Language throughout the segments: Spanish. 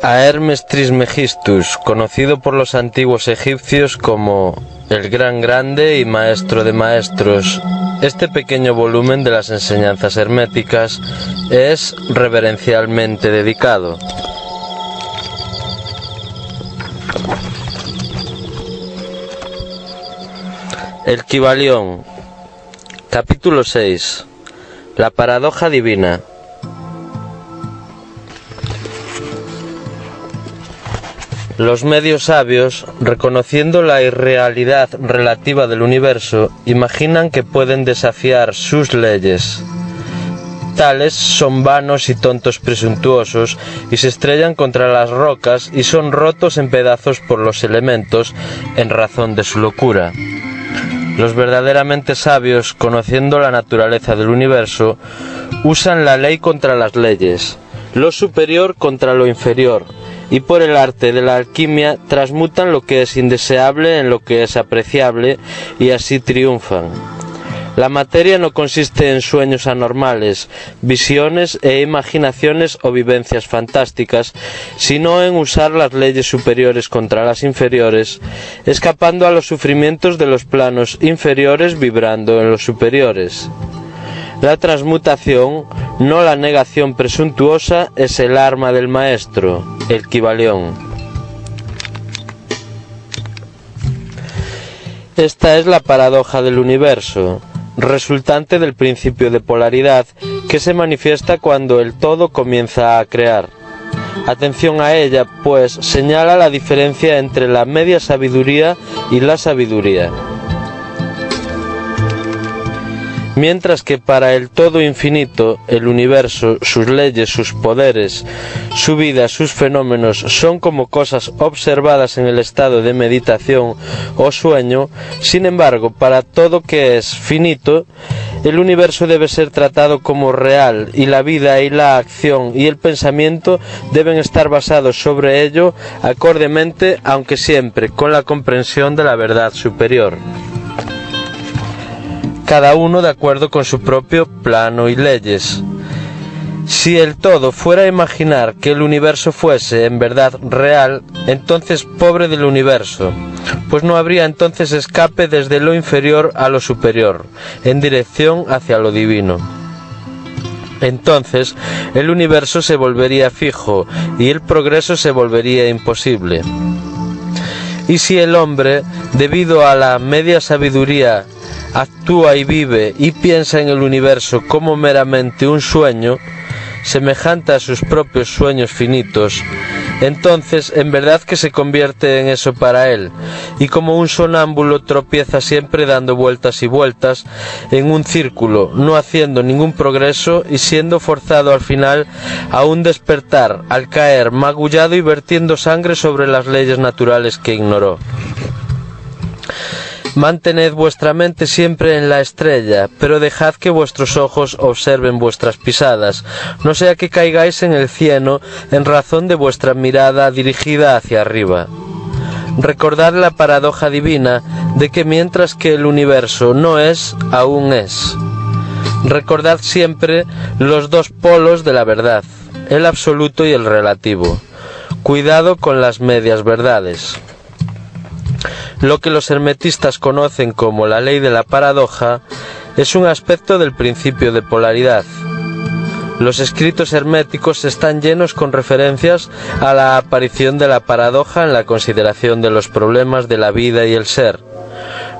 a Hermes Trismegistus, conocido por los antiguos egipcios como el Gran Grande y Maestro de Maestros. Este pequeño volumen de las enseñanzas herméticas es reverencialmente dedicado. El Kybalión. Capítulo 6. La paradoja divina. Los medios sabios, reconociendo la irrealidad relativa del universo, imaginan que pueden desafiar sus leyes. Tales son vanos y tontos presuntuosos, y se estrellan contra las rocas y son rotos en pedazos por los elementos en razón de su locura. Los verdaderamente sabios, conociendo la naturaleza del universo, usan la ley contra las leyes, lo superior contra lo inferior, y por el arte de la alquimia transmutan lo que es indeseable en lo que es apreciable, y así triunfan. La materia no consiste en sueños anormales, visiones e imaginaciones o vivencias fantásticas, sino en usar las leyes superiores contra las inferiores, escapando a los sufrimientos de los planos inferiores vibrando en los superiores. La transmutación, no la negación presuntuosa, es el arma del maestro, el Kybalión. Esta es la paradoja del universo, resultante del principio de polaridad que se manifiesta cuando el todo comienza a crear. Atención a ella, pues señala la diferencia entre la media sabiduría y la sabiduría. Mientras que para el todo infinito, el universo, sus leyes, sus poderes, su vida, sus fenómenos son como cosas observadas en el estado de meditación o sueño, sin embargo, para todo que es finito, el universo debe ser tratado como real y la vida y la acción y el pensamiento deben estar basados sobre ello acordemente, aunque siempre con la comprensión de la verdad superior. Cada uno de acuerdo con su propio plano y leyes. Si el todo fuera a imaginar que el universo fuese en verdad real, entonces pobre del universo, pues no habría entonces escape desde lo inferior a lo superior, en dirección hacia lo divino. Entonces el universo se volvería fijo y el progreso se volvería imposible. Y si el hombre, debido a la media sabiduría, actúa y vive y piensa en el universo como meramente un sueño, semejante a sus propios sueños finitos, entonces en verdad que se convierte en eso para él, y como un sonámbulo tropieza siempre dando vueltas y vueltas en un círculo, no haciendo ningún progreso y siendo forzado al final a un despertar, al caer magullado y vertiendo sangre sobre las leyes naturales que ignoró. Mantened vuestra mente siempre en la estrella, pero dejad que vuestros ojos observen vuestras pisadas, no sea que caigáis en el cieno en razón de vuestra mirada dirigida hacia arriba. Recordad la paradoja divina de que mientras que el universo no es, aún es. Recordad siempre los dos polos de la verdad, el absoluto y el relativo. Cuidado con las medias verdades. Lo que los hermetistas conocen como la ley de la paradoja es un aspecto del principio de polaridad. Los escritos herméticos están llenos con referencias a la aparición de la paradoja en la consideración de los problemas de la vida y el ser.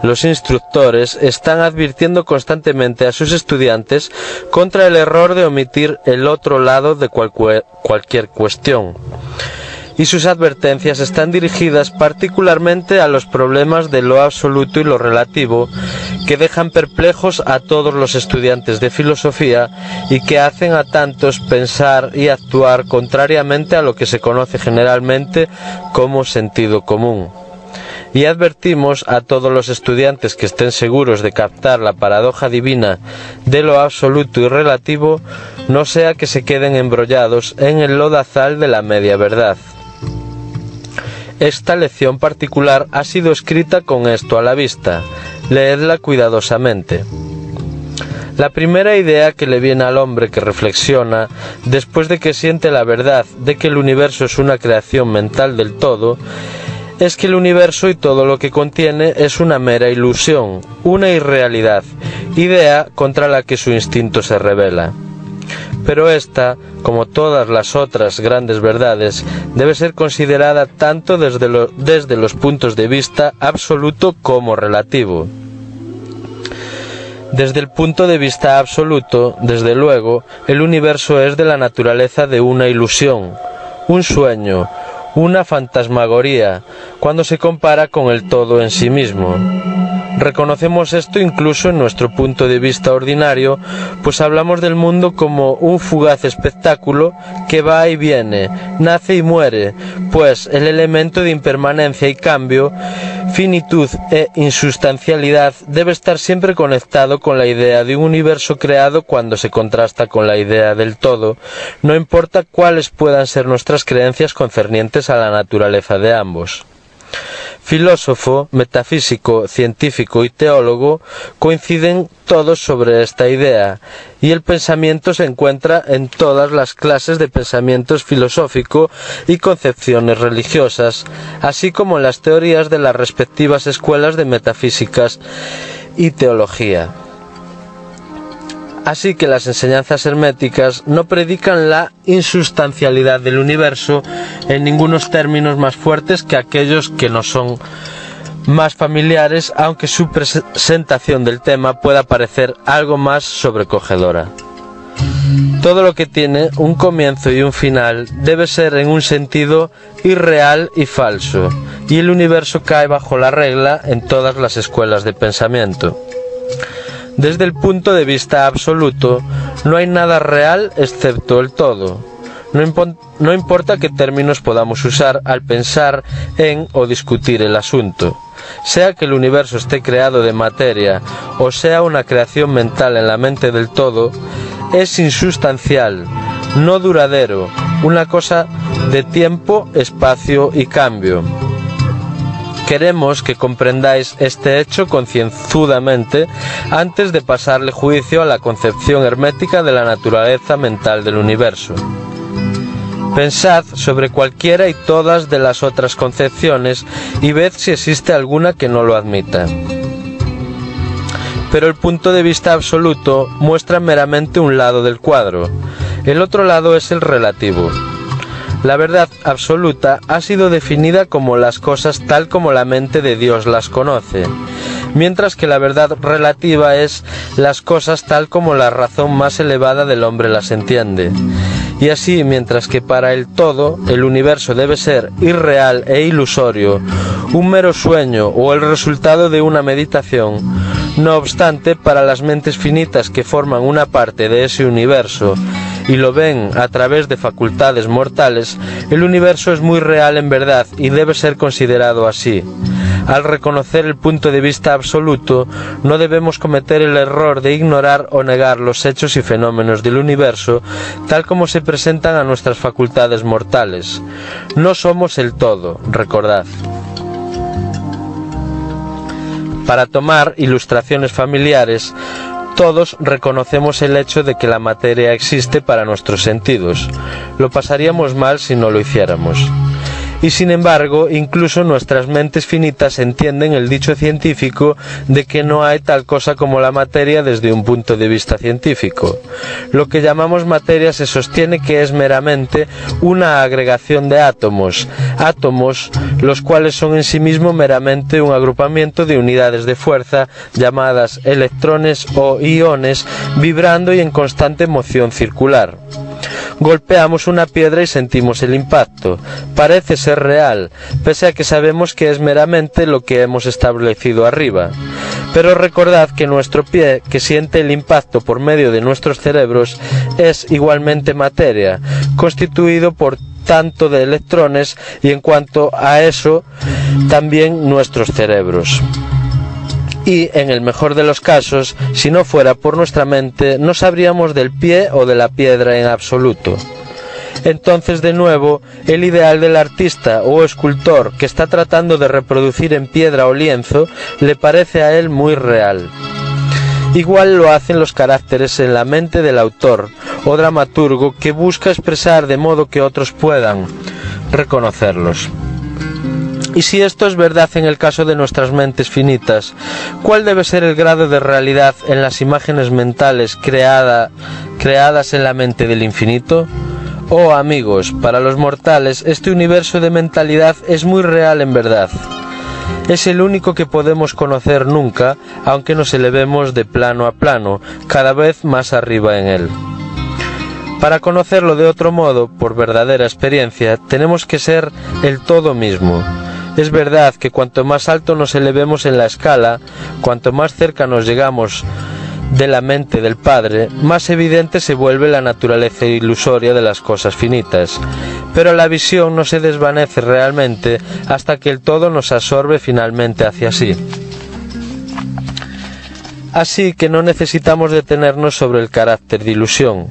Los instructores están advirtiendo constantemente a sus estudiantes contra el error de omitir el otro lado de cualquier cuestión. Y sus advertencias están dirigidas particularmente a los problemas de lo absoluto y lo relativo, que dejan perplejos a todos los estudiantes de filosofía y que hacen a tantos pensar y actuar contrariamente a lo que se conoce generalmente como sentido común. Y advertimos a todos los estudiantes que estén seguros de captar la paradoja divina de lo absoluto y relativo, no sea que se queden embrollados en el lodazal de la media verdad. Esta lección particular ha sido escrita con esto a la vista. Leedla cuidadosamente. La primera idea que le viene al hombre que reflexiona, después de que siente la verdad de que el universo es una creación mental del todo, es que el universo y todo lo que contiene es una mera ilusión, una irrealidad, idea contra la que su instinto se rebela. Pero esta, como todas las otras grandes verdades, debe ser considerada tanto desde los puntos de vista absoluto como relativo. Desde el punto de vista absoluto, desde luego, el universo es de la naturaleza de una ilusión, un sueño, una fantasmagoría, cuando se compara con el todo en sí mismo. Reconocemos esto incluso en nuestro punto de vista ordinario, pues hablamos del mundo como un fugaz espectáculo que va y viene, nace y muere, pues el elemento de impermanencia y cambio, finitud e insustancialidad debe estar siempre conectado con la idea de un universo creado cuando se contrasta con la idea del todo, no importa cuáles puedan ser nuestras creencias concernientes a la naturaleza de ambos. Filósofo, metafísico, científico y teólogo coinciden todos sobre esta idea, y el pensamiento se encuentra en todas las clases de pensamientos filosófico y concepciones religiosas, así como en las teorías de las respectivas escuelas de metafísicas y teología. Así que las enseñanzas herméticas no predican la insustancialidad del universo en ningunos términos más fuertes que aquellos que nos son más familiares, aunque su presentación del tema pueda parecer algo más sobrecogedora. Todo lo que tiene un comienzo y un final debe ser en un sentido irreal y falso, y el universo cae bajo la regla en todas las escuelas de pensamiento. Desde el punto de vista absoluto, no hay nada real excepto el todo. No importa qué términos podamos usar al pensar en o discutir el asunto. Sea que el universo esté creado de materia o sea una creación mental en la mente del todo, es insustancial, no duradero, una cosa de tiempo, espacio y cambio. Queremos que comprendáis este hecho concienzudamente antes de pasarle juicio a la concepción hermética de la naturaleza mental del universo. Pensad sobre cualquiera y todas de las otras concepciones y ved si existe alguna que no lo admita. Pero el punto de vista absoluto muestra meramente un lado del cuadro. El otro lado es el relativo. La verdad absoluta ha sido definida como las cosas tal como la mente de Dios las conoce, mientras que la verdad relativa es las cosas tal como la razón más elevada del hombre las entiende. Y así, mientras que para el todo, el universo debe ser irreal e ilusorio, un mero sueño o el resultado de una meditación, no obstante, para las mentes finitas que forman una parte de ese universo, y lo ven a través de facultades mortales, el universo es muy real en verdad y debe ser considerado así. Al reconocer el punto de vista absoluto, no debemos cometer el error de ignorar o negar los hechos y fenómenos del universo tal como se presentan a nuestras facultades mortales. No somos el todo, recordad. Para tomar ilustraciones familiares, todos reconocemos el hecho de que la materia existe para nuestros sentidos. Lo pasaríamos mal si no lo hiciéramos. Y sin embargo, incluso nuestras mentes finitas entienden el dicho científico de que no hay tal cosa como la materia desde un punto de vista científico. Lo que llamamos materia se sostiene que es meramente una agregación de átomos, los cuales son en sí mismos meramente un agrupamiento de unidades de fuerza llamadas electrones o iones vibrando y en constante moción circular. Golpeamos una piedra y sentimos el impacto. Parece ser real, pese a que sabemos que es meramente lo que hemos establecido arriba. Pero recordad que nuestro pie, que siente el impacto por medio de nuestros cerebros, es igualmente materia, constituido por tanto de electrones y en cuanto a eso, también nuestros cerebros. Y, en el mejor de los casos, si no fuera por nuestra mente, no sabríamos del pie o de la piedra en absoluto. Entonces, de nuevo, el ideal del artista o escultor que está tratando de reproducir en piedra o lienzo le parece a él muy real. igual lo hacen los caracteres en la mente del autor o dramaturgo que busca expresar de modo que otros puedan reconocerlos. Y si esto es verdad en el caso de nuestras mentes finitas, ¿cuál debe ser el grado de realidad en las imágenes mentales creadas en la mente del infinito? Oh amigos, para los mortales este universo de mentalidad es muy real en verdad. Es el único que podemos conocer nunca, aunque nos elevemos de plano a plano, cada vez más arriba en él. Para conocerlo de otro modo, por verdadera experiencia, tenemos que ser el todo mismo. Es verdad que cuanto más alto nos elevemos en la escala, cuanto más cerca nos llegamos de la mente del Padre, más evidente se vuelve la naturaleza ilusoria de las cosas finitas. Pero la visión no se desvanece realmente hasta que el todo nos absorbe finalmente hacia sí. Así que no necesitamos detenernos sobre el carácter de ilusión.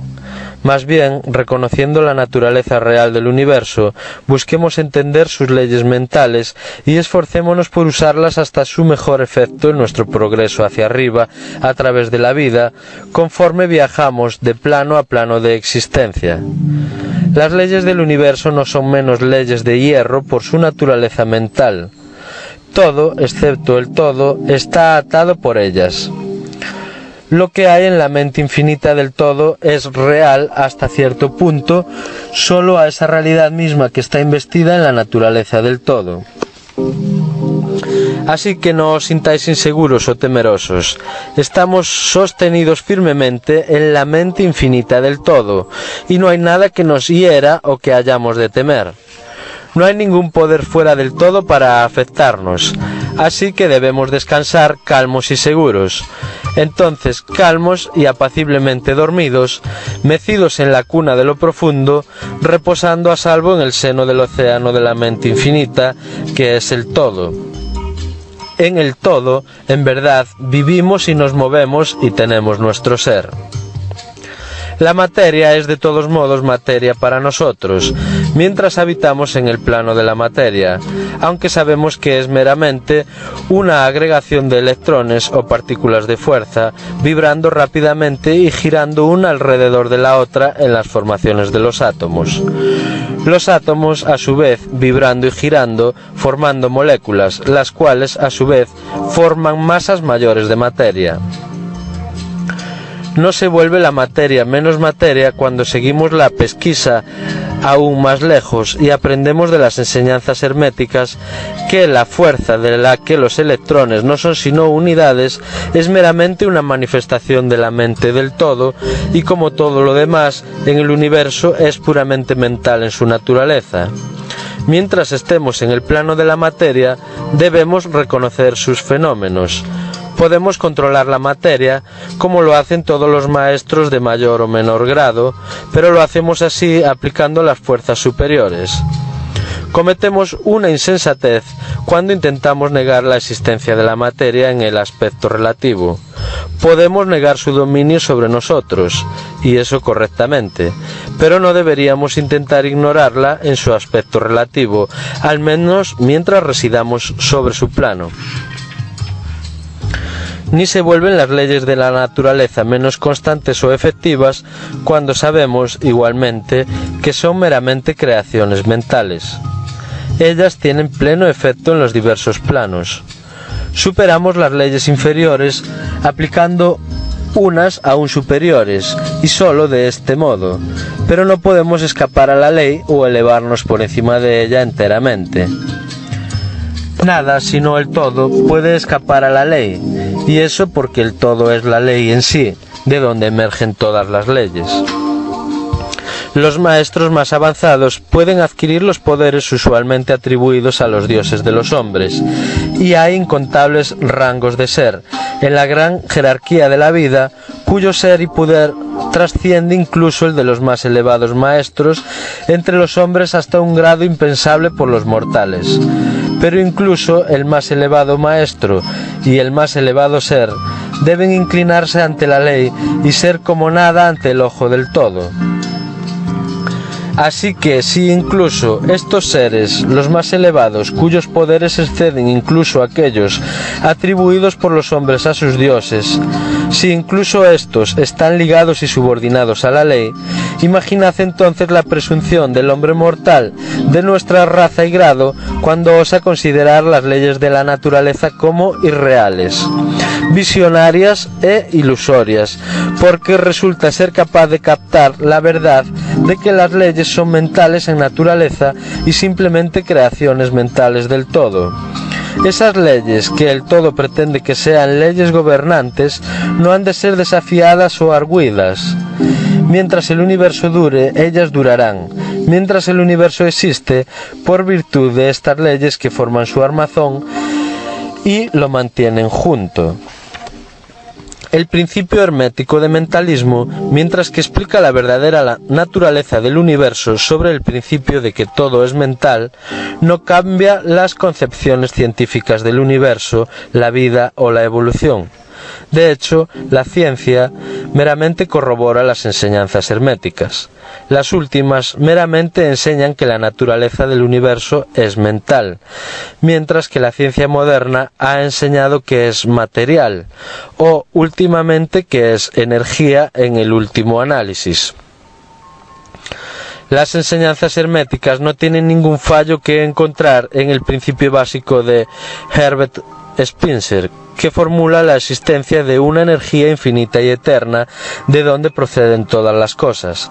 Más bien, reconociendo la naturaleza real del universo, busquemos entender sus leyes mentales y esforcémonos por usarlas hasta su mejor efecto en nuestro progreso hacia arriba a través de la vida, conforme viajamos de plano a plano de existencia. Las leyes del universo no son menos leyes de hierro por su naturaleza mental. Todo, excepto el todo, está atado por ellas. Lo que hay en la mente infinita del todo es real hasta cierto punto, solo a esa realidad misma que está investida en la naturaleza del todo. Así que no os sintáis inseguros o temerosos. Estamos sostenidos firmemente en la mente infinita del todo, y no hay nada que nos hiera o que hayamos de temer. No hay ningún poder fuera del todo para afectarnos, así que debemos descansar calmos y seguros. Entonces, calmos y apaciblemente dormidos, mecidos en la cuna de lo profundo, reposando a salvo en el seno del océano de la mente infinita, que es el todo. En el todo, en verdad, vivimos y nos movemos y tenemos nuestro ser. La materia es de todos modos materia para nosotros, mientras habitamos en el plano de la materia, aunque sabemos que es meramente una agregación de electrones o partículas de fuerza, vibrando rápidamente y girando una alrededor de la otra en las formaciones de los átomos. Los átomos, a su vez, vibrando y girando, formando moléculas, las cuales, a su vez, forman masas mayores de materia. No se vuelve la materia menos materia cuando seguimos la pesquisa aún más lejos y aprendemos de las enseñanzas herméticas que la fuerza de la que los electrones no son sino unidades es meramente una manifestación de la mente del todo y como todo lo demás en el universo es puramente mental en su naturaleza. Mientras estemos en el plano de la materia debemos reconocer sus fenómenos. Podemos controlar la materia, como lo hacen todos los maestros de mayor o menor grado, pero lo hacemos así aplicando las fuerzas superiores. Cometemos una insensatez cuando intentamos negar la existencia de la materia en el aspecto relativo. Podemos negar su dominio sobre nosotros, y eso correctamente, pero no deberíamos intentar ignorarla en su aspecto relativo, al menos mientras residamos sobre su plano. Ni se vuelven las leyes de la naturaleza menos constantes o efectivas cuando sabemos, igualmente, que son meramente creaciones mentales. Ellas tienen pleno efecto en los diversos planos. Superamos las leyes inferiores aplicando unas aún superiores, y sólo de este modo, pero no podemos escapar a la ley o elevarnos por encima de ella enteramente. Nada, sino el todo, puede escapar a la ley, y eso porque el todo es la ley en sí, de donde emergen todas las leyes. Los maestros más avanzados pueden adquirir los poderes usualmente atribuidos a los dioses de los hombres, y hay incontables rangos de ser, en la gran jerarquía de la vida, cuyo ser y poder trasciende incluso el de los más elevados maestros entre los hombres hasta un grado impensable por los mortales. Pero incluso el más elevado maestro y el más elevado ser deben inclinarse ante la ley y ser como nada ante el ojo del todo. Así que si incluso estos seres, los más elevados, cuyos poderes exceden incluso aquellos atribuidos por los hombres a sus dioses, Si incluso estos están ligados y subordinados a la ley, imaginad entonces la presunción del hombre mortal de nuestra raza y grado cuando osa considerar las leyes de la naturaleza como irreales, visionarias e ilusorias, porque resulta ser capaz de captar la verdad de que las leyes son mentales en naturaleza y simplemente creaciones mentales del todo. Esas leyes, que el todo pretende que sean leyes gobernantes, no han de ser desafiadas o argüidas. Mientras el universo dure, ellas durarán. Mientras el universo existe, por virtud de estas leyes que forman su armazón y lo mantienen junto. El principio hermético de mentalismo, mientras que explica la verdadera naturaleza del universo sobre el principio de que todo es mental, no cambia las concepciones científicas del universo, la vida o la evolución. De hecho, la ciencia meramente corrobora las enseñanzas herméticas. Las últimas meramente enseñan que la naturaleza del universo es mental, mientras que la ciencia moderna ha enseñado que es material, o últimamente que es energía en el último análisis. Las enseñanzas herméticas no tienen ningún fallo que encontrar en el principio básico de Herbert Spencer, que formula la existencia de una energía infinita y eterna de donde proceden todas las cosas.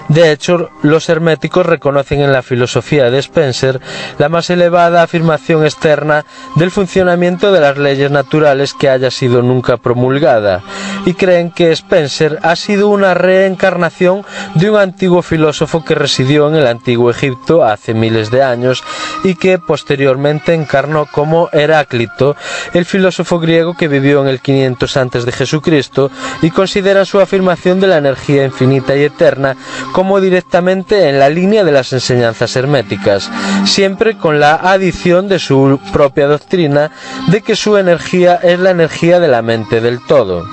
De hecho, los herméticos reconocen en la filosofía de Spencer la más elevada afirmación externa del funcionamiento de las leyes naturales que haya sido nunca promulgada, y creen que Spencer ha sido una reencarnación de un antiguo filósofo que residió en el antiguo Egipto hace miles de años y que posteriormente encarnó como Heráclito, el filósofo griego que vivió en el 500 antes de Jesucristo, y considera su afirmación de la energía infinita y eterna como directamente en la línea de las enseñanzas herméticas, siempre con la adición de su propia doctrina de que su energía es la energía de la mente del todo.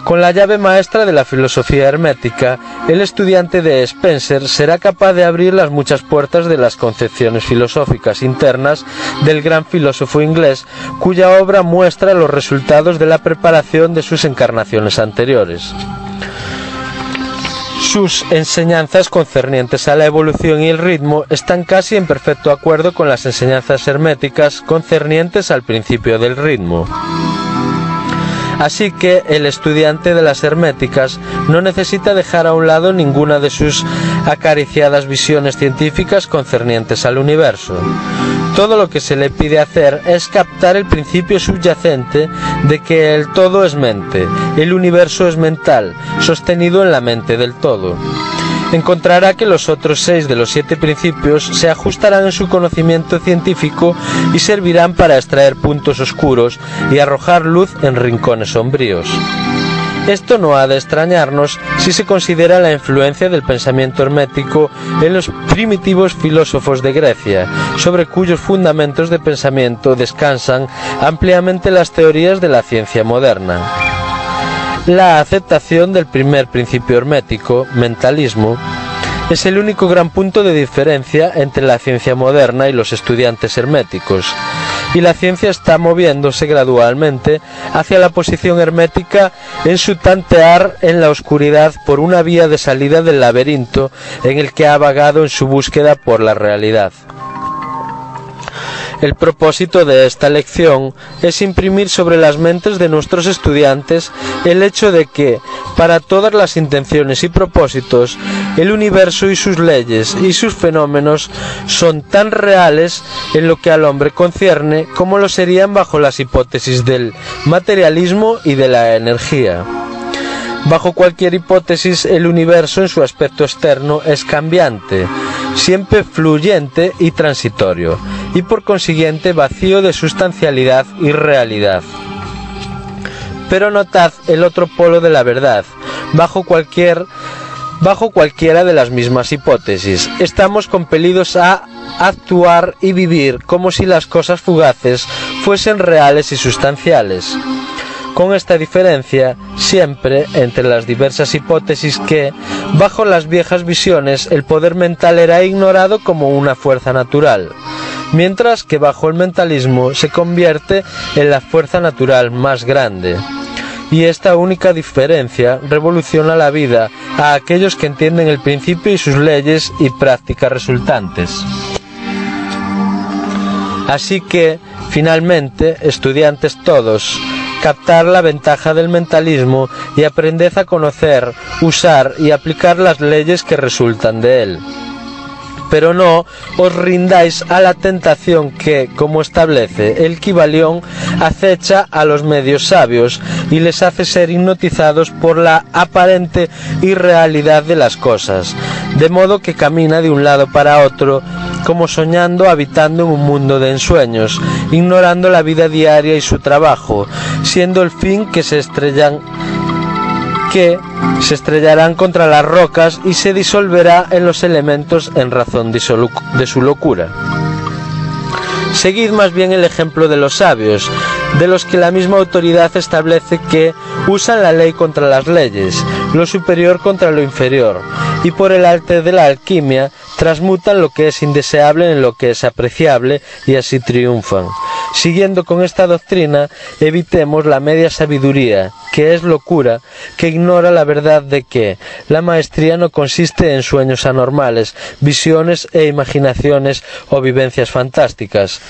Con la llave maestra de la filosofía hermética, el estudiante de Spencer será capaz de abrir las muchas puertas de las concepciones filosóficas internas del gran filósofo inglés, cuya obra muestra los resultados de la preparación de sus encarnaciones anteriores. Sus enseñanzas concernientes a la evolución y el ritmo están casi en perfecto acuerdo con las enseñanzas herméticas concernientes al principio del ritmo. Así que el estudiante de las herméticas no necesita dejar a un lado ninguna de sus acariciadas visiones científicas concernientes al universo. Todo lo que se le pide hacer es captar el principio subyacente de que el todo es mente, el universo es mental, sostenido en la mente del todo. Encontrará que los otros 6 de los 7 principios se ajustarán en su conocimiento científico y servirán para extraer puntos oscuros y arrojar luz en rincones sombríos. Esto no ha de extrañarnos si se considera la influencia del pensamiento hermético en los primitivos filósofos de Grecia, sobre cuyos fundamentos de pensamiento descansan ampliamente las teorías de la ciencia moderna. La aceptación del primer principio hermético, mentalismo, es el único gran punto de diferencia entre la ciencia moderna y los estudiantes herméticos, y la ciencia está moviéndose gradualmente hacia la posición hermética en su tantear en la oscuridad por una vía de salida del laberinto en el que ha vagado en su búsqueda por la realidad. El propósito de esta lección es imprimir sobre las mentes de nuestros estudiantes el hecho de que, para todas las intenciones y propósitos, el universo y sus leyes y sus fenómenos son tan reales en lo que al hombre concierne como lo serían bajo las hipótesis del materialismo y de la energía. Bajo cualquier hipótesis, el universo en su aspecto externo es cambiante, siempre fluyente y transitorio, y por consiguiente vacío de sustancialidad y realidad. Pero notad el otro polo de la verdad. Bajo cualquiera de las mismas hipótesis, estamos compelidos a actuar y vivir como si las cosas fugaces fuesen reales y sustanciales. Con esta diferencia, siempre, entre las diversas hipótesis que, bajo las viejas visiones, el poder mental era ignorado como una fuerza natural, mientras que bajo el mentalismo se convierte en la fuerza natural más grande. y esta única diferencia revoluciona la vida a aquellos que entienden el principio y sus leyes y prácticas resultantes. Así que, finalmente, estudiantes todos, captar la ventaja del mentalismo y aprended a conocer, usar y aplicar las leyes que resultan de él. Pero no os rindáis a la tentación que, como establece el Kybalión, acecha a los medios sabios y les hace ser hipnotizados por la aparente irrealidad de las cosas, de modo que camina de un lado para otro, como soñando, habitando en un mundo de ensueños, ignorando la vida diaria y su trabajo, siendo el fin que se estrellarán contra las rocas y se disolverá en los elementos en razón de su locura. Seguid más bien el ejemplo de los sabios, de los que la misma autoridad establece que usan la ley contra las leyes, lo superior contra lo inferior, y por el arte de la alquimia transmutan lo que es indeseable en lo que es apreciable y así triunfan. Siguiendo con esta doctrina, evitemos la media sabiduría, que es locura, que ignora la verdad de que la maestría no consiste en sueños anormales, visiones e imaginaciones o vivencias fantásticas,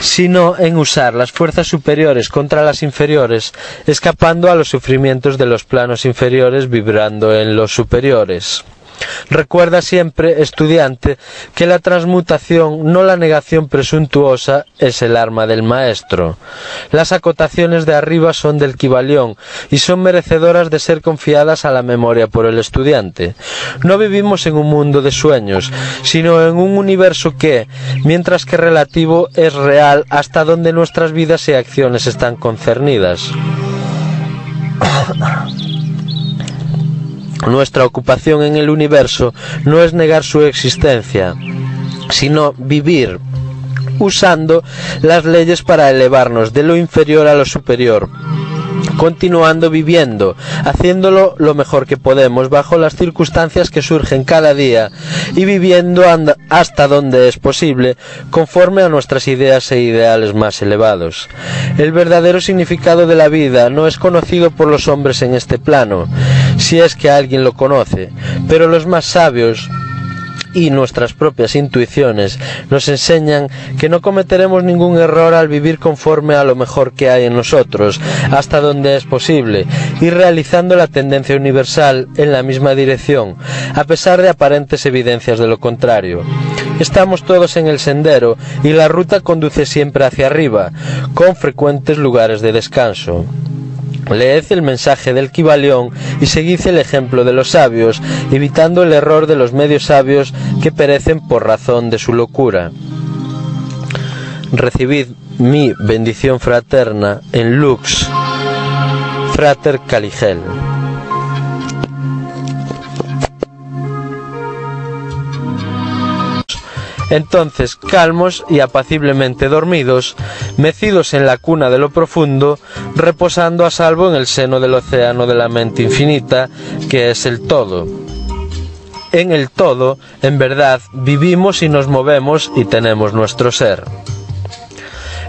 sino en usar las fuerzas superiores contra las inferiores, escapando a los sufrimientos de los planos inferiores, vibrando en los superiores. Recuerda siempre, estudiante, que la transmutación, no la negación presuntuosa, es el arma del maestro. Las acotaciones de arriba son del Kybalión y son merecedoras de ser confiadas a la memoria por el estudiante. No vivimos en un mundo de sueños, sino en un universo que, mientras que relativo, es real hasta donde nuestras vidas y acciones están concernidas. Nuestra ocupación en el universo no es negar su existencia, sino vivir, usando las leyes para elevarnos de lo inferior a lo superior, continuando viviendo, haciéndolo lo mejor que podemos bajo las circunstancias que surgen cada día y viviendo hasta donde es posible, conforme a nuestras ideas e ideales más elevados. El verdadero significado de la vida no es conocido por los hombres en este plano, si es que alguien lo conoce, pero los más sabios y nuestras propias intuiciones nos enseñan que no cometeremos ningún error al vivir conforme a lo mejor que hay en nosotros, hasta donde es posible, y realizando la tendencia universal en la misma dirección, a pesar de aparentes evidencias de lo contrario. Estamos todos en el sendero y la ruta conduce siempre hacia arriba, con frecuentes lugares de descanso. Leed el mensaje del Kybalión y seguid el ejemplo de los sabios, evitando el error de los medios sabios que perecen por razón de su locura. Recibid mi bendición fraterna en Lux, Frater Caligel. Entonces, calmos y apaciblemente dormidos, mecidos en la cuna de lo profundo, reposando a salvo en el seno del océano de la mente infinita, que es el todo. En el todo, en verdad, vivimos y nos movemos y tenemos nuestro ser.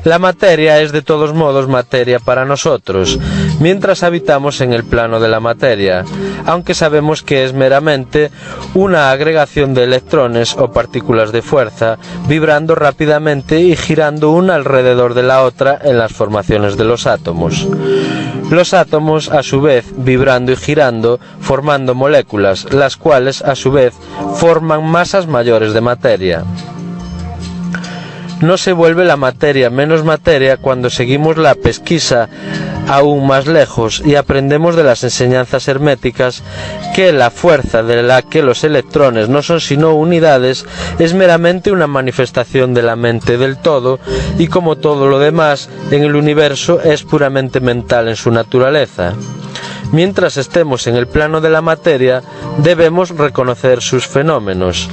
La materia es de todos modos materia para nosotros, mientras habitamos en el plano de la materia, aunque sabemos que es meramente una agregación de electrones o partículas de fuerza, vibrando rápidamente y girando una alrededor de la otra en las formaciones de los átomos. Los átomos, a su vez, vibrando y girando, formando moléculas, las cuales, a su vez, forman masas mayores de materia. No se vuelve la materia menos materia cuando seguimos la pesquisa aún más lejos y aprendemos de las enseñanzas herméticas que la fuerza de la que los electrones no son sino unidades es meramente una manifestación de la mente del todo y, como todo lo demás en el universo, es puramente mental en su naturaleza. Mientras estemos en el plano de la materia, debemos reconocer sus fenómenos.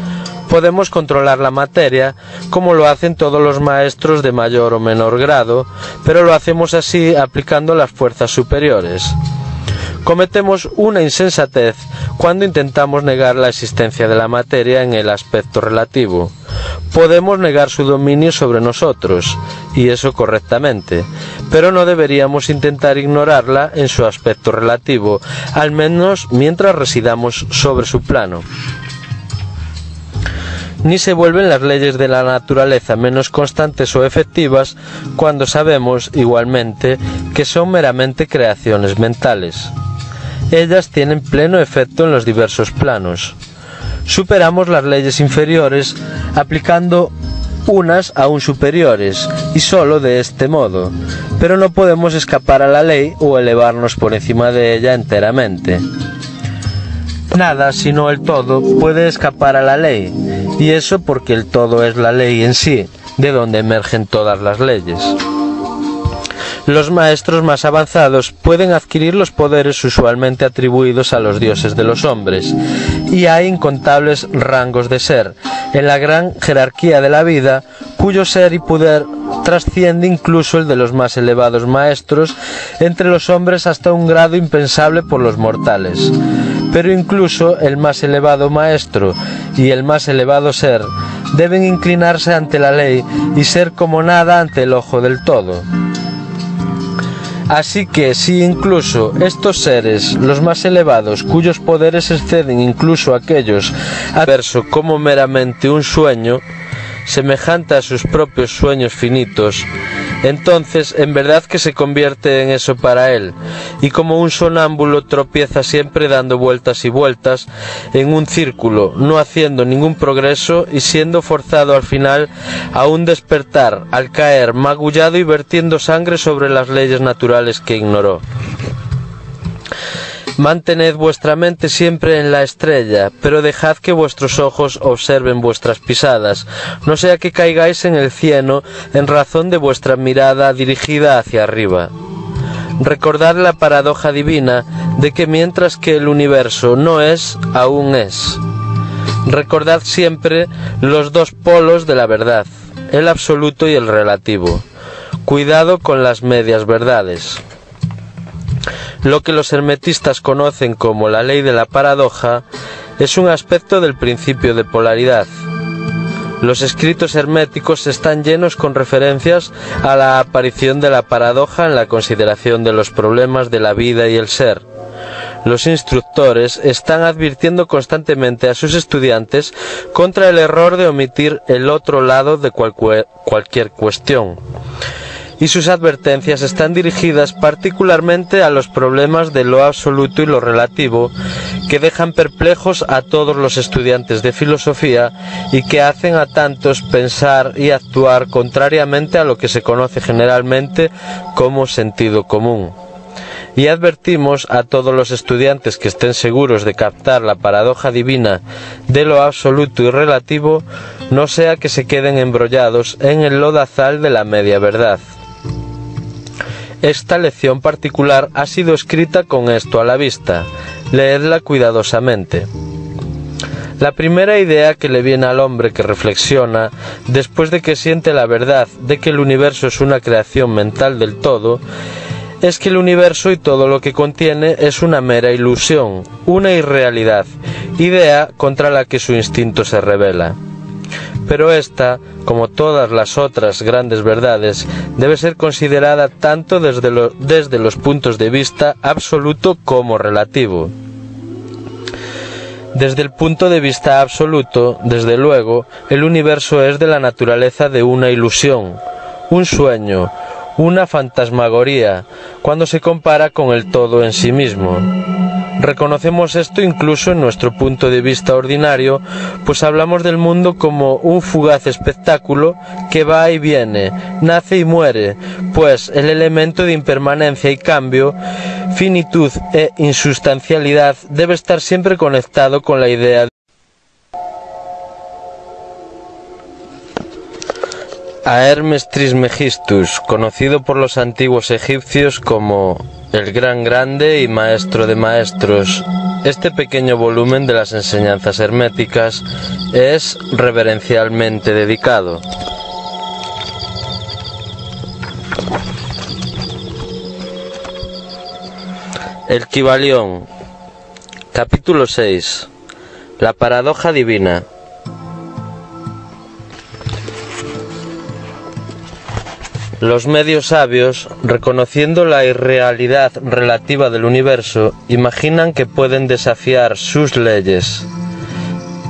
Podemos controlar la materia, como lo hacen todos los maestros de mayor o menor grado, pero lo hacemos así aplicando las fuerzas superiores. Cometemos una insensatez cuando intentamos negar la existencia de la materia en el aspecto relativo. Podemos negar su dominio sobre nosotros, y eso correctamente, pero no deberíamos intentar ignorarla en su aspecto relativo, al menos mientras residamos sobre su plano. Ni se vuelven las leyes de la naturaleza menos constantes o efectivas cuando sabemos, igualmente, que son meramente creaciones mentales. Ellas tienen pleno efecto en los diversos planos. Superamos las leyes inferiores aplicando unas aún superiores, y sólo de este modo, pero no podemos escapar a la ley o elevarnos por encima de ella enteramente. Nada, sino el todo, puede escapar a la ley, y eso porque el todo es la ley en sí, de donde emergen todas las leyes. Los maestros más avanzados pueden adquirir los poderes usualmente atribuidos a los dioses de los hombres, y hay incontables rangos de ser, en la gran jerarquía de la vida, cuyo ser y poder trasciende incluso el de los más elevados maestros entre los hombres hasta un grado impensable por los mortales. Pero incluso el más elevado maestro y el más elevado ser deben inclinarse ante la ley y ser como nada ante el ojo del todo. Así que si incluso estos seres, los más elevados, cuyos poderes exceden incluso aquellos adversos como meramente un sueño, semejante a sus propios sueños finitos, entonces en verdad que se convierte en eso para él, y como un sonámbulo tropieza siempre dando vueltas y vueltas en un círculo, no haciendo ningún progreso y siendo forzado al final a un despertar, al caer magullado y vertiendo sangre sobre las leyes naturales que ignoró. Mantened vuestra mente siempre en la estrella, pero dejad que vuestros ojos observen vuestras pisadas, no sea que caigáis en el cieno en razón de vuestra mirada dirigida hacia arriba. Recordad la paradoja divina de que mientras que el universo no es, aún es. Recordad siempre los dos polos de la verdad, el absoluto y el relativo. Cuidado con las medias verdades. Lo que los hermetistas conocen como la ley de la paradoja es un aspecto del principio de polaridad. Los escritos herméticos están llenos con referencias a la aparición de la paradoja en la consideración de los problemas de la vida y el ser. Los instructores están advirtiendo constantemente a sus estudiantes contra el error de omitir el otro lado de cualquier cuestión. Y sus advertencias están dirigidas particularmente a los problemas de lo absoluto y lo relativo, que dejan perplejos a todos los estudiantes de filosofía y que hacen a tantos pensar y actuar contrariamente a lo que se conoce generalmente como sentido común. Y advertimos a todos los estudiantes que estén seguros de captar la paradoja divina de lo absoluto y relativo, no sea que se queden embrollados en el lodazal de la media verdad. Esta lección particular ha sido escrita con esto a la vista. Leedla cuidadosamente. La primera idea que le viene al hombre que reflexiona, después de que siente la verdad de que el universo es una creación mental del todo, es que el universo y todo lo que contiene es una mera ilusión, una irrealidad, idea contra la que su instinto se rebela. Pero esta, como todas las otras grandes verdades, debe ser considerada tanto desde los puntos de vista absoluto como relativo. Desde el punto de vista absoluto, desde luego, el universo es de la naturaleza de una ilusión, un sueño, una fantasmagoría, cuando se compara con el todo en sí mismo. Reconocemos esto incluso en nuestro punto de vista ordinario, pues hablamos del mundo como un fugaz espectáculo que va y viene, nace y muere, pues el elemento de impermanencia y cambio, finitud e insustancialidad debe estar siempre conectado con la idea de a Hermes Trismegistus, conocido por los antiguos egipcios como el gran grande y maestro de maestros. Este pequeño volumen de las enseñanzas herméticas es reverencialmente dedicado. El Kybalión, capítulo 6. La paradoja divina. Los medios sabios, reconociendo la irrealidad relativa del universo, imaginan que pueden desafiar sus leyes.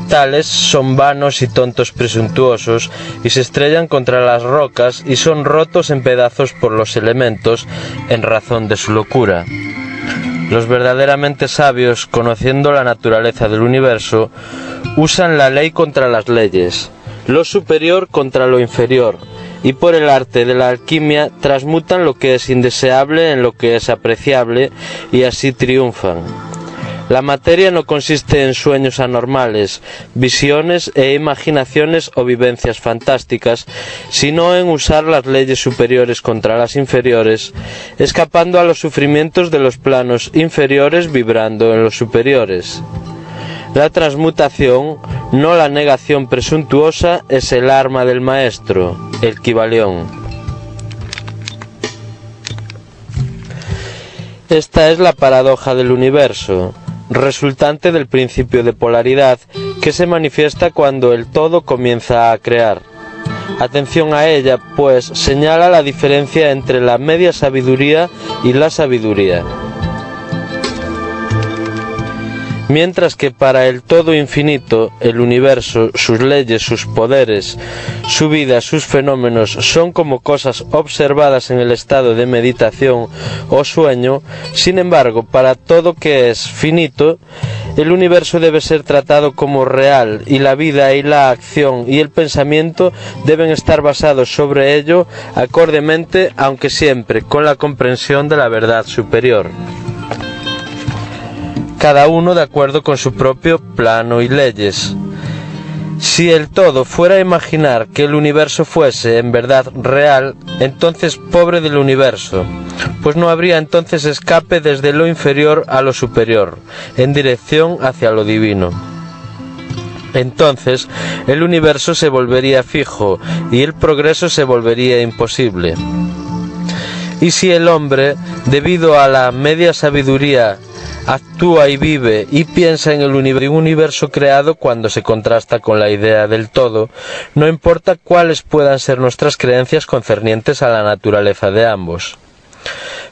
Tales son vanos y tontos presuntuosos, y se estrellan contra las rocas y son rotos en pedazos por los elementos en razón de su locura. Los verdaderamente sabios, conociendo la naturaleza del universo, usan la ley contra las leyes, lo superior contra lo inferior, y por el arte de la alquimia transmutan lo que es indeseable en lo que es apreciable, y así triunfan. La materia no consiste en sueños anormales, visiones e imaginaciones o vivencias fantásticas, sino en usar las leyes superiores contra las inferiores, escapando a los sufrimientos de los planos inferiores vibrando en los superiores. La transmutación, no la negación presuntuosa, es el arma del maestro, el Kybalión. Esta es la paradoja del universo, resultante del principio de polaridad que se manifiesta cuando el todo comienza a crear. Atención a ella, pues señala la diferencia entre la media sabiduría y la sabiduría. Mientras que para el todo infinito, el universo, sus leyes, sus poderes, su vida, sus fenómenos son como cosas observadas en el estado de meditación o sueño, sin embargo, para todo que es finito, el universo debe ser tratado como real y la vida y la acción y el pensamiento deben estar basados sobre ello acordemente, aunque siempre con la comprensión de la verdad superior. Cada uno de acuerdo con su propio plano y leyes. Si el todo fuera a imaginar que el universo fuese en verdad real, entonces pobre del universo, pues no habría entonces escape desde lo inferior a lo superior, en dirección hacia lo divino. Entonces el universo se volvería fijo y el progreso se volvería imposible. Y si el hombre, debido a la media sabiduría, actúa y vive y piensa en el universo creado cuando se contrasta con la idea del todo, no importa cuáles puedan ser nuestras creencias concernientes a la naturaleza de ambos.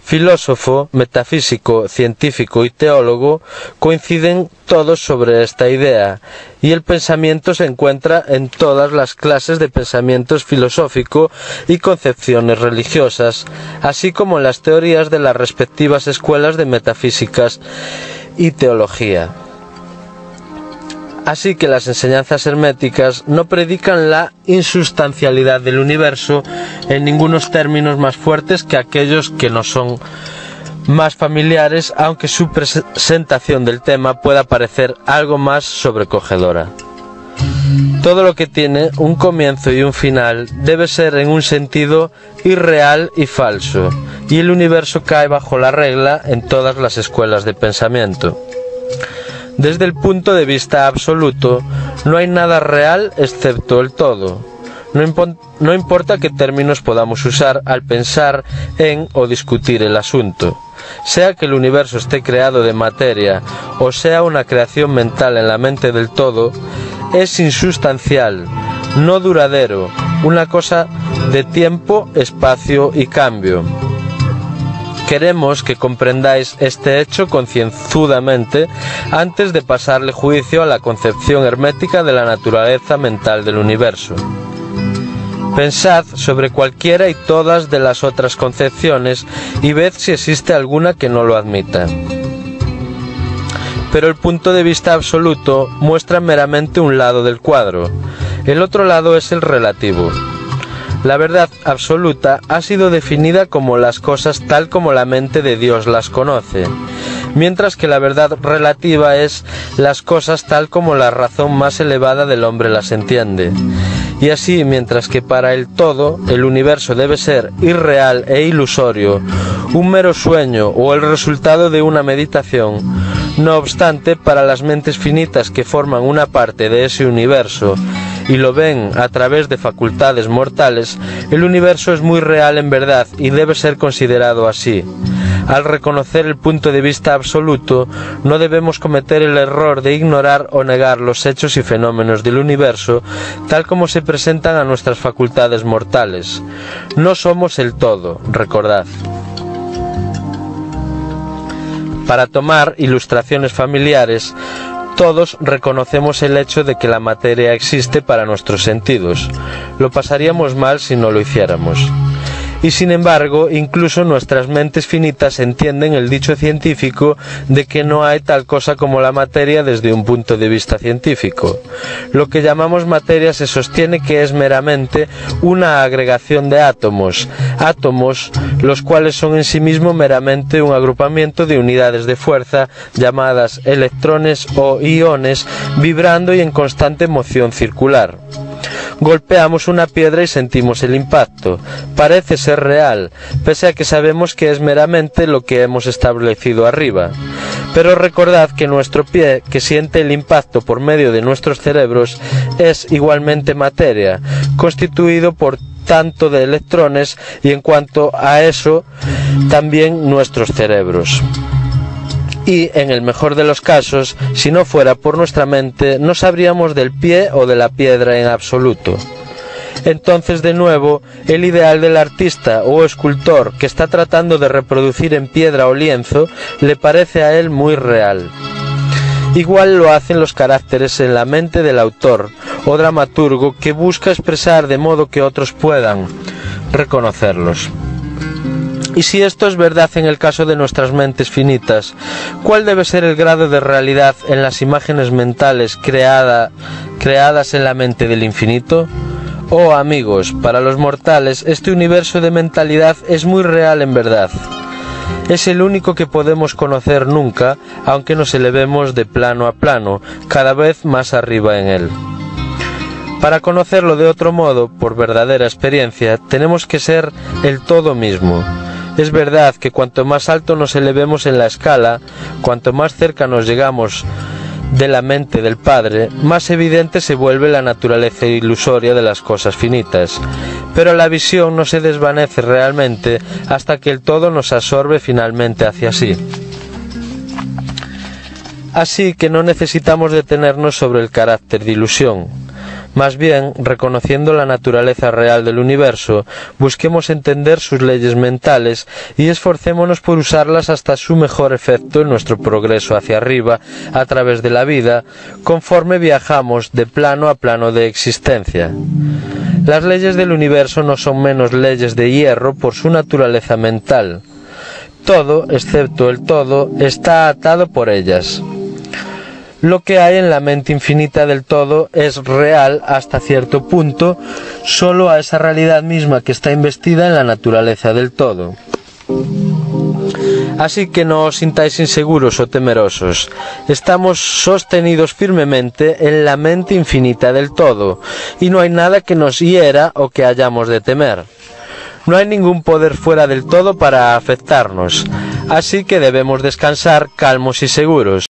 Filósofo, metafísico, científico y teólogo coinciden todos sobre esta idea, y el pensamiento se encuentra en todas las clases de pensamientos filosófico y concepciones religiosas, así como en las teorías de las respectivas escuelas de metafísicas y teología. Así que las enseñanzas herméticas no predican la insustancialidad del universo en ningunos términos más fuertes que aquellos que nos son más familiares, aunque su presentación del tema pueda parecer algo más sobrecogedora. Todo lo que tiene un comienzo y un final debe ser en un sentido irreal y falso, y el universo cae bajo la regla en todas las escuelas de pensamiento. Desde el punto de vista absoluto, no hay nada real excepto el todo. No importa qué términos podamos usar al pensar en o discutir el asunto. Sea que el universo esté creado de materia o sea una creación mental en la mente del todo, es insustancial, no duradero, una cosa de tiempo, espacio y cambio. Queremos que comprendáis este hecho concienzudamente antes de pasarle juicio a la concepción hermética de la naturaleza mental del universo. Pensad sobre cualquiera y todas de las otras concepciones y ved si existe alguna que no lo admita. Pero el punto de vista absoluto muestra meramente un lado del cuadro, el otro lado es el relativo. La verdad absoluta ha sido definida como las cosas tal como la mente de Dios las conoce, mientras que la verdad relativa es las cosas tal como la razón más elevada del hombre las entiende. Y así, mientras que para el todo, el universo debe ser irreal e ilusorio, un mero sueño o el resultado de una meditación, no obstante, para las mentes finitas que forman una parte de ese universo, y lo ven a través de facultades mortales, el universo es muy real en verdad y debe ser considerado así. Al reconocer el punto de vista absoluto, no debemos cometer el error de ignorar o negar los hechos y fenómenos del universo tal como se presentan a nuestras facultades mortales. No somos el todo, recordad. Para tomar ilustraciones familiares, todos reconocemos el hecho de que la materia existe para nuestros sentidos. Lo pasaríamos mal si no lo hiciéramos. Y sin embargo, incluso nuestras mentes finitas entienden el dicho científico de que no hay tal cosa como la materia desde un punto de vista científico. Lo que llamamos materia se sostiene que es meramente una agregación de átomos, los cuales son en sí mismos meramente un agrupamiento de unidades de fuerza llamadas electrones o iones, vibrando y en constante moción circular. Golpeamos una piedra y sentimos el impacto. Parece ser real, pese a que sabemos que es meramente lo que hemos establecido arriba. Pero recordad que nuestro pie, que siente el impacto por medio de nuestros cerebros, es igualmente materia, constituido por tanto de electrones y en cuanto a eso, también nuestros cerebros. Y, en el mejor de los casos, si no fuera por nuestra mente, no sabríamos del pie o de la piedra en absoluto. Entonces, de nuevo, el ideal del artista o escultor que está tratando de reproducir en piedra o lienzo, le parece a él muy real. Igual lo hacen los caracteres en la mente del autor o dramaturgo que busca expresar de modo que otros puedan reconocerlos. Y si esto es verdad en el caso de nuestras mentes finitas, ¿cuál debe ser el grado de realidad en las imágenes mentales creadas en la mente del infinito? Oh amigos, para los mortales este universo de mentalidad es muy real en verdad. Es el único que podemos conocer nunca, aunque nos elevemos de plano a plano, cada vez más arriba en él. Para conocerlo de otro modo, por verdadera experiencia, tenemos que ser el todo mismo. Es verdad que cuanto más alto nos elevemos en la escala, cuanto más cerca nos llegamos de la mente del Padre, más evidente se vuelve la naturaleza ilusoria de las cosas finitas. Pero la visión no se desvanece realmente hasta que el todo nos absorbe finalmente hacia sí. Así que no necesitamos detenernos sobre el carácter de ilusión. Más bien, reconociendo la naturaleza real del universo, busquemos entender sus leyes mentales y esforcémonos por usarlas hasta su mejor efecto en nuestro progreso hacia arriba, a través de la vida, conforme viajamos de plano a plano de existencia. Las leyes del universo no son menos leyes de hierro por su naturaleza mental. Todo, excepto el todo, está atado por ellas. Lo que hay en la mente infinita del todo es real hasta cierto punto, solo a esa realidad misma que está investida en la naturaleza del todo. Así que no os sintáis inseguros o temerosos. Estamos sostenidos firmemente en la mente infinita del todo, y no hay nada que nos hiera o que hayamos de temer. No hay ningún poder fuera del todo para afectarnos, así que debemos descansar calmos y seguros.